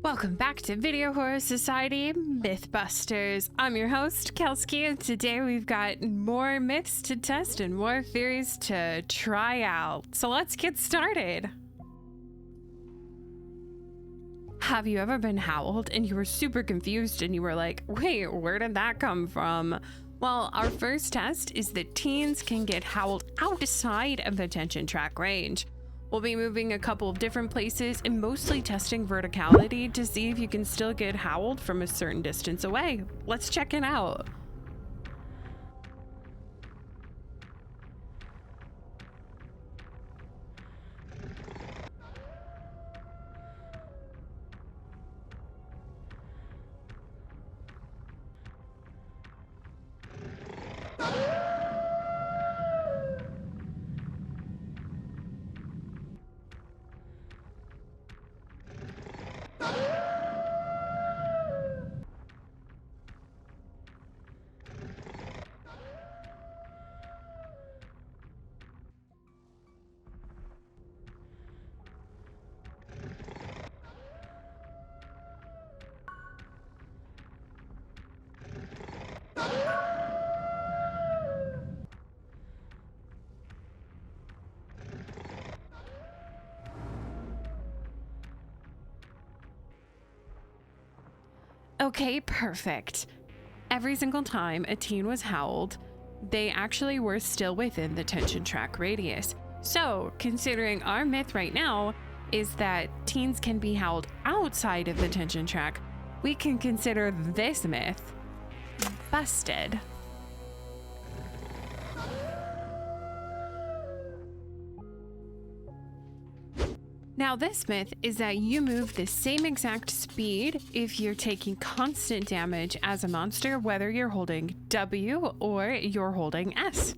Welcome back to Video Horror Society Mythbusters. I'm your host, Kelsey, and today we've got more myths to test and more theories to try out. So let's get started. Have you ever been howled and you were super confused and you were like, wait, where did that come from? Well, our first test is that teens can get howled outside of the tension track range. We'll be moving a couple of different places and mostly testing verticality to see if you can still get howled from a certain distance away. Let's check it out. Okay, perfect. Every single time a teen was howled, they actually were still within the tension track radius. So, considering our myth right now is that teens can be howled outside of the tension track, we can consider this myth busted. Now, this myth is that you move the same exact speed if you're taking constant damage as a monster, whether you're holding W or you're holding S.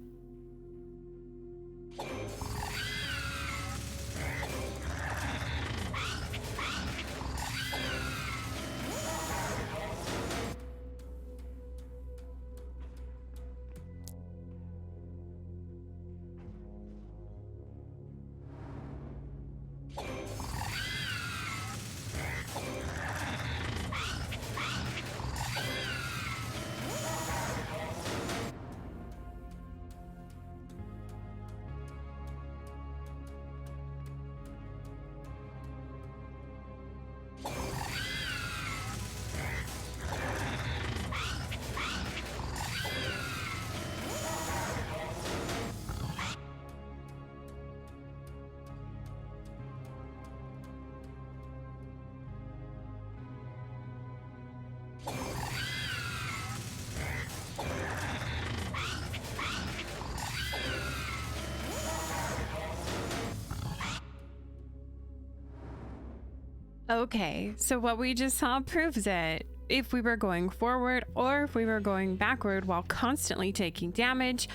Okay, so what we just saw proves it. If we were going forward or if we were going backward while constantly taking damage,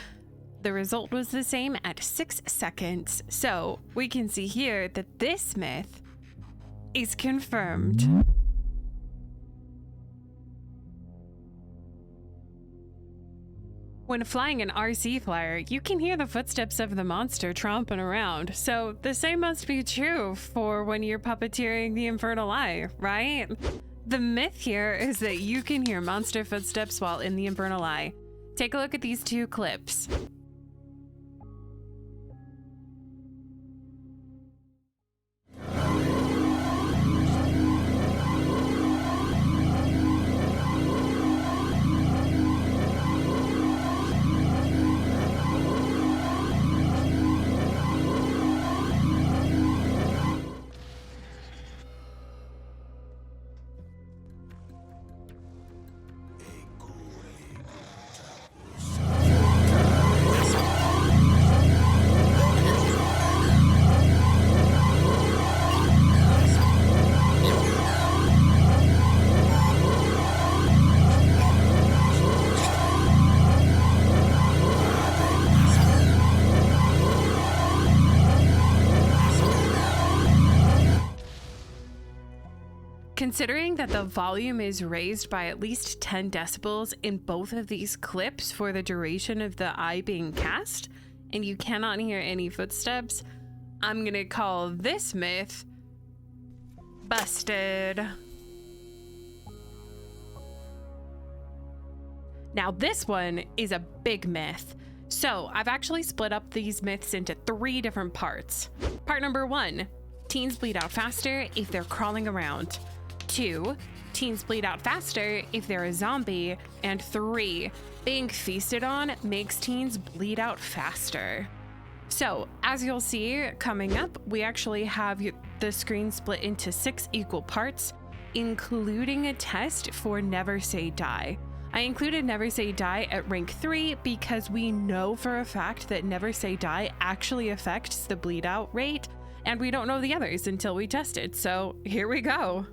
the result was the same at 6 seconds. So we can see here that this myth is confirmed. When flying an RC flyer, you can hear the footsteps of the monster tromping around, so the same must be true for when you're puppeteering the Infernal Eye, right? The myth here is that you can hear monster footsteps while in the Infernal Eye. Take a look at these two clips. Considering that the volume is raised by at least 10 decibels in both of these clips for the duration of the eye being cast, and you cannot hear any footsteps, I'm gonna call this myth busted. Now this one is a big myth. So I've actually split up these myths into 3 different parts. Part number 1, teens bleed out faster if they're crawling around. 2, teens bleed out faster if they're a zombie. And 3, being feasted on makes teens bleed out faster. So as you'll see coming up, we actually have the screen split into 6 equal parts, including a test for Never Say Die. I included Never Say Die at rank 3 because we know for a fact that Never Say Die actually affects the bleed out rate, and we don't know the others until we test it. So here we go.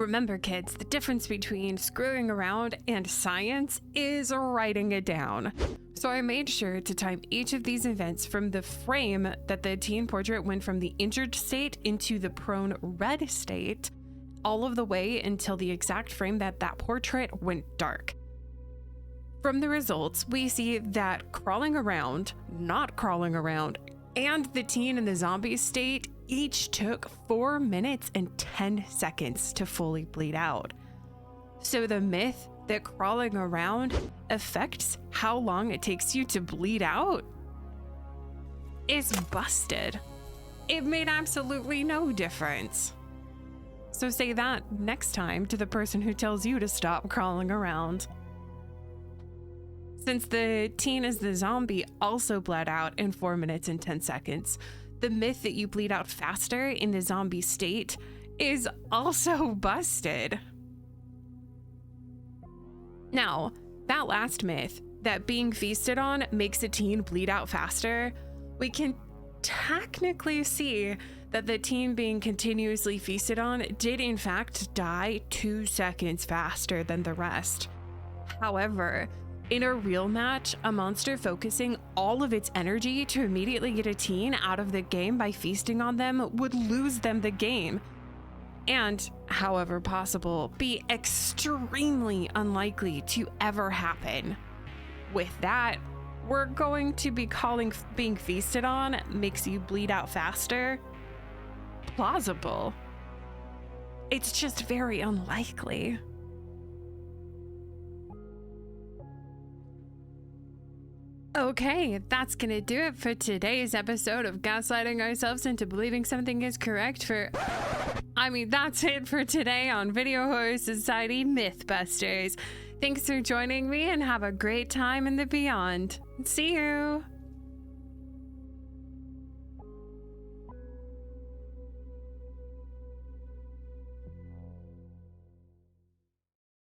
Remember, kids, the difference between screwing around and science is writing it down. So I made sure to time each of these events from the frame that the teen portrait went from the injured state into the prone red state, all of the way until the exact frame that that portrait went dark. From the results, we see that crawling around, not crawling around, and the teen in the zombie state each took 4 minutes and 10 seconds to fully bleed out. So the myth that crawling around affects how long it takes you to bleed out is busted. It made absolutely no difference. So say that next time to the person who tells you to stop crawling around. Since the teen as the zombie also bled out in 4 minutes and 10 seconds, the myth that you bleed out faster in the zombie state is also busted. Now, that last myth, that being feasted on makes a teen bleed out faster, we can technically see that the teen being continuously feasted on did in fact die 2 seconds faster than the rest. However, in a real match, a monster focusing all of its energy to immediately get a teen out of the game by feasting on them would lose them the game, and, however possible, be extremely unlikely to ever happen. With that, we're going to be calling being feasted on makes you bleed out faster plausible. It's just very unlikely. Okay, that's gonna do it for today's episode of gaslighting ourselves into believing something is correct that's it for today on Video Horror Society Mythbusters. Thanks for joining me and have a great time in the beyond. See you!